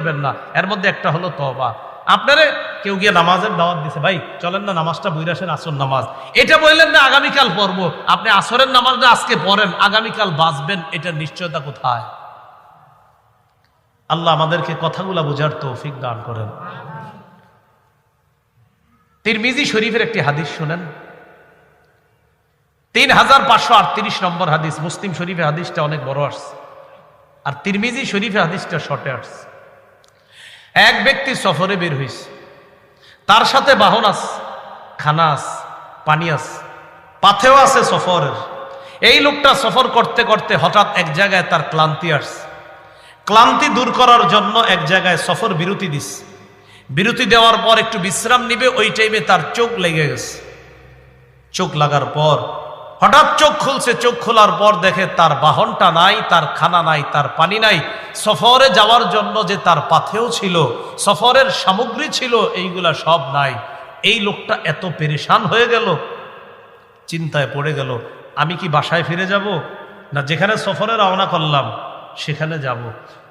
করবেন না, এর মধ্যে একটা হলো তওবা। আপনারে কেউ গিয়ে নামাজের দাওয়াত দিছে, ভাই চলেন না নামাজটা পড়ে আসেন, আসর নামাজ, এটা বললেন না আগামীকাল পড়বো। আপনি আসরের নামাজটা আজকে পড়েন, আগামীকাল বাঁচবেন, এটার নিশ্চয়তা কোথায়? আল্লাহ আমাদেরকে কথাগুলা বোঝার তৌফিক দান করেন। তিরমিজি শরীফের একটি হাদিস শুনেন, 3538 নম্বর হাদিস। মুসলিম শরীফে হাদিসটা অনেক বড় আসছে, আর তিরমিজি শরীফে হাদিসটা শর্টে আসছে। এক ব্যক্তি সফরে বের হইছে, তার সাথে বাহন আছে, খানা আছে, পানি আছে, পাথেও আছে সফরের। এই লোকটা সফর করতে করতে হঠাৎ এক জায়গায় তার ক্লান্তি আসছে। ক্লান্তি দূর করার জন্য এক জায়গায় সফর বিরতি দিচ্ছে। বিরতি দেওয়ার পর একটু বিশ্রাম নিবে, ওই টাইমে তার চোখ লেগে গেছে। চোখ লাগার পর হঠাৎ চোখ খুলছে। চোখ খোলার পর দেখে তার বাহনটা নাই, তার খানা নাই, তার পানি নাই। সফরে যাওয়ার জন্য যে তার পাথেও ছিল, সফরের সামগ্রী ছিল, এইগুলা সব নাই। এই লোকটা এত পেরেশান হয়ে গেল, চিন্তায় পড়ে গেল, আমি কি বাসায় ফিরে যাব, না যেখানে সফরে রওনা করলাম সেখানে যাব।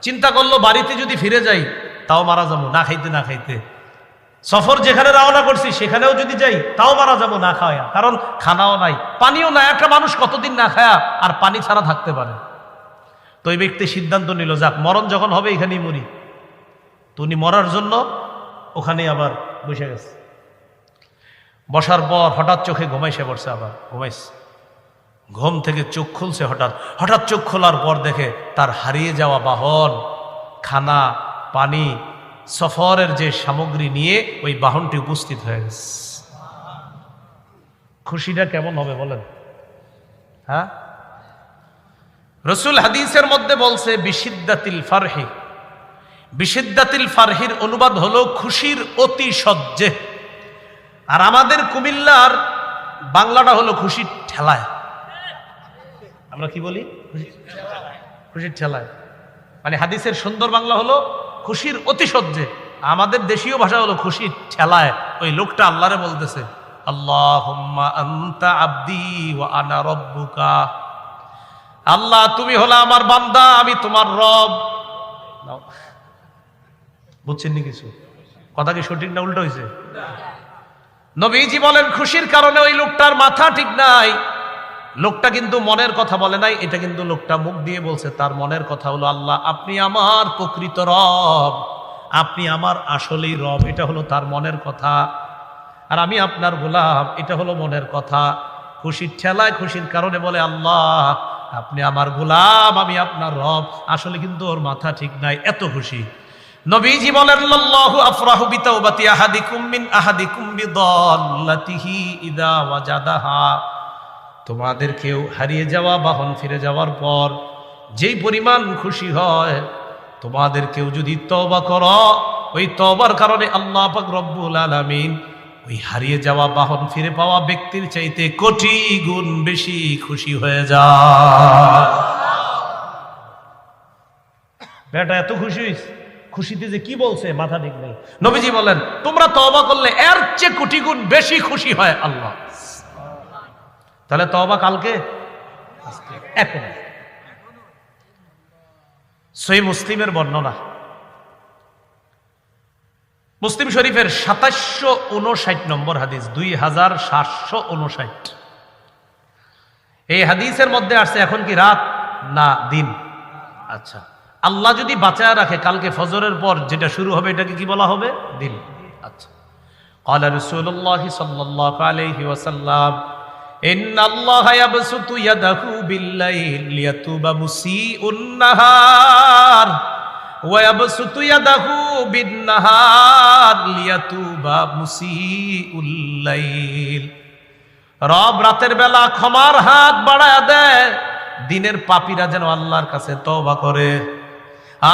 চিন্তা করলো বাড়িতে যদি ফিরে যাই তাও মারা যাবো না খাইতে না খাইতে। সফর যেখানে রওনা করছি সেখানেও যদি যাই তাও মারা যাবো না খাওয়া, কারণ খানাও নাই, পানিও নাই। একটা মানুষ কতদিন না খায়া আর পানি ছাড়া থাকতে পারে? তো ওই ব্যক্তি সিদ্ধান্ত নিল, যাক মরণ যখন হবে এখানেই মরি। তো উনি মরার জন্য ওখানেই আবার বসে গেছে। বসার পর হঠাৎ চোখে ঘুমাইছে পড়ছে, আবার ঘুমাইছে। ঘুম থেকে চোখ খুলছে, হঠাৎ চোখ খোলার পর দেখে তার হারিয়ে যাওয়া বাহন, খানা, পানি, সফরের যে সামগ্রী নিয়ে ওই বাহনটি উপস্থিত হয়ে গেছে। খুশিটা কেমন হবে বলেন? হ্যাঁ, রাসূল হাদিসের মধ্যে বলছে বিশিদ্দাতিল ফারহি। বিশিদ্দাতিল ফারহির অনুবাদ হলো খুশির অতিশয্যে। আর আমাদের কুমিল্লার বাংলাটা হলো খুশির ঠেলায়। আমরা কি বলি? খুশির ঠেলায়। মানে হাদিসের সুন্দর বাংলা হলো খুশির অতিশয্যে, আমাদের দেশীয় ভাষা হলো খুশির ঠেলায়। ওই লোকটা আল্লাহরে বলতেছে, আল্লাহুম্মা আনতা আবদি ওয়া আনা রব্বুকা। আল্লাহ তুমি হলো আমার বান্দা, আমি তোমার রব। বুঝছেন নি কিছু? কথা কি সঠিক না উল্টো হয়েছে? নবীজি বলেন খুশির কারণে ওই লোকটার মাথা ঠিক নাই। লোকটা কিন্তু মনের কথা বলে নাই, এটা কিন্তু লোকটা মুখ দিয়ে বলছে। তার মনের কথা হলো, আল্লাহ আপনি আমার প্রকৃত রব, আপনি আমার আসলেই রব। এটা হলো তার মনের কথা। আর আমি আপনার গোলাম, এটা হলো মনের কথা। খুশির ঠেলায়, খুশির কারণে বলে, আল্লাহ আপনি আমার গোলাম, আমি আপনার রব। আসলে কিন্তু ওর মাথা ঠিক নাই, এত খুশি। নবীজি বলেন, আল্লাহু আফরাহু বিতাওবাতি আহাদিকুম মিন আহাদিকুম বিদাল্লাতিহি ইযা ওয়াজাদাহা। তোমাদের কেউ হারিয়ে যাওয়া বাহন ফিরে যাওয়ার পর যেই পরিমাণ খুশি হয়, তোমাদের কেউ যদি তওবা করো, ওই তওবার কারণে আল্লাহ পাক রব্বুল আলামিন ওই হারিয়ে যাওয়া বাহন ফিরে পাওয়া ব্যক্তির চাইতে কোটি গুণ বেশি খুশি হয়ে যায়। বেটা এত খুশি হইছে, খুশিতে যে কি বলছে মাথা ঠিক নেই। নবীজি বলেন, তোমরা তওবা করলে এর চেয়ে কোটি গুণ বেশি খুশি হয় আল্লাহ। তাহলে তওবা কালকে, এখন। সহিহ মুসলিমের বর্ণনা, মুসলিম শরীফের 2759 নম্বর হাদিস, 2759। এই হাদিসের মধ্যে আসছে, এখন কি রাত না দিন? আচ্ছা, আল্লাহ যদি বাঁচায় রাখে, কালকে ফজরের পর যেটা শুরু হবে এটাকে কি বলা হবে? দিন। আচ্ছা, ক্বালা রাসূলুল্লাহ সাল্লাল্লাহু আলাইহি ওয়াসাল্লাম, ইন্নাল্লাহা ইয়াবসুতু ইয়াদাহু বিল্লাইল লিয়াতুবা মুসিউন নাহার ওয়া ইয়াবসুতু ইয়াদাহু বিন-নাহার লিয়াতুবা মুসিউল লাইল। রব রাতের বেলা ক্ষমার হাত বাড়ায় দেয়, দিনের পাপীরা যেন আল্লাহর কাছে তওবা করে।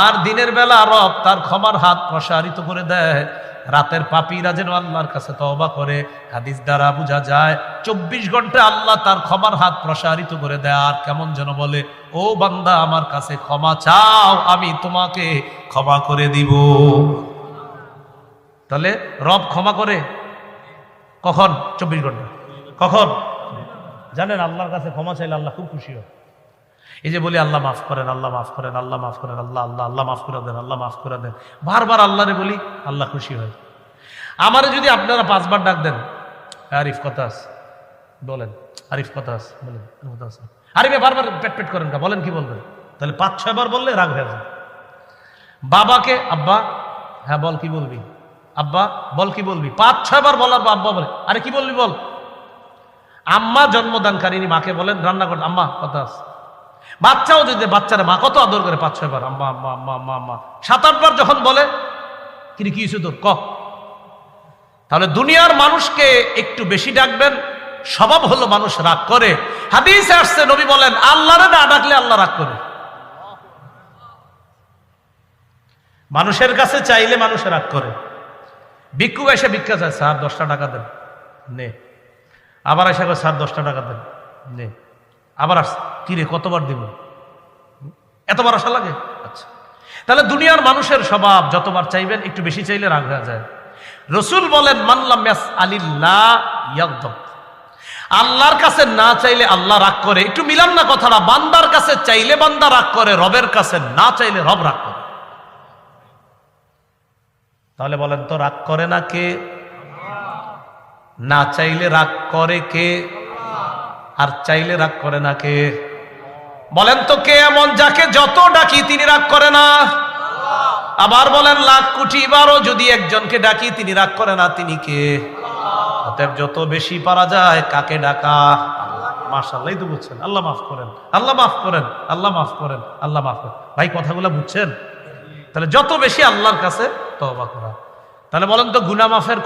আর দিনের বেলা রব তার ক্ষমার হাত প্রসারিত করে দেয়, রাতের পাপীরা যেন আল্লাহর কাছে তওবা করে। হাদিস দ্বারা বোঝা যায় 24 ঘন্টা আল্লাহ তার ক্ষমার হাত প্রসারিত করে দেয়। আর কেমন যেন বলে, ও বান্দা আমার কাছে ক্ষমা চাও, আমি তোমাকে ক্ষমা করে দিব। তাহলে রব ক্ষমা করে কখন? 24 ঘন্টা। কখন জানেন? আল্লাহর কাছে ক্ষমা চাইলে আল্লাহ খুব খুশি হয়। এই যে বলি আল্লাহ মাফ করেন, আল্লাহ মাফ করেন, আল্লাহ মাফ করেন, আল্লাহ আল্লাহ আল্লাহ মাফ করে দেন, আল্লাহ মাফ করে দেন, বারবার আল্লাহরে বলি, আল্লাহ খুশি হয়। আমারে যদি আপনারা 5 বার ডাক দেন, আরিফ কথা আছে বলেন, আরিফ কথা আছে বলেন, কথা আছে, আরিফে বারবার পেট পেট করেন, বলেন কি বলবেন, তাহলে 5-6 বার বললে রাগ হয়ে যায়। বাবাকে আব্বা, হ্যাঁ বল কি বলবি, আব্বা বল কি বলবি, 5-6 বার বলার পর আব্বা বলে আরে কি বলবি বল। আম্মা জন্মদানকারিনী মাকে বলেন রান্না করেন, আম্মা কথা আছে। বাচ্চাও যদি বাচ্চারা মা কত আদর করে 5-6 বার আম্মা আম্মা আম্মা আম্মা আম্মা, 7-8 বার যখন বলে কি হয়েছে তোর ক। তাহলে দুনিয়ার মানুষকে একটু বেশি ডাকবেন, স্বভাব হলো মানুষ রাগ করে। হাদিসে আসছে নবী বলেন আল্লাহরে না ডাকলে আল্লাহ রাগ করে। মানুষের কাছে চাইলে মানুষ রাগ করে। ভিক্ষুক এসে ভিক্ষা চায়, স্যার 10টা টাকা দেন, নে। আবার এসে স্যার 10টা টাকা দেন, নে। আবার আস, কিরে কতবার দিব, এতবার আসা লাগে। আচ্ছা, তাহলে দুনিয়ার মানুষের স্বভাব যতবার চাইবেন একটু বেশি চাইলে রাগ হয়ে যায়। রসুল বলেন মানলাম ইয়াসআলিল্লাহ ইয়াগদাব, আল্লাহর কাছে না চাইলে আল্লাহ রাগ করে। একটু মিলান না কথাটা, বান্দার কাছে চাইলে বান্দা রাগ করে, রবের কাছে না চাইলে রব রাগ করে। তাহলে বলেন তো রাগ করে না কে? না চাইলে রাগ করে কে? আর চাইলে রাগ করে না কে? বলেন তো কে এমন যাকে যত ডাকি তিনি রাগ করে না? আবার বলেন লাখ কোটি বারও যদি একজনকে ডাকি তিনি রাগ করে না, তিনি কে? অতএব যত বেশি পারা যায় কাকে ডাকা? মাশাআল্লাহ, তো বুঝছেন। আল্লাহ মাফ করেন, আল্লাহ মাফ করেন, আল্লাহ মাফ করেন, আল্লাহ মাফ করেন। ভাই কথাগুলো বুঝছেন? তাহলে যত বেশি আল্লাহর কাছে তওবা করা। তাহলে বলেন তো গুনাহ মাফের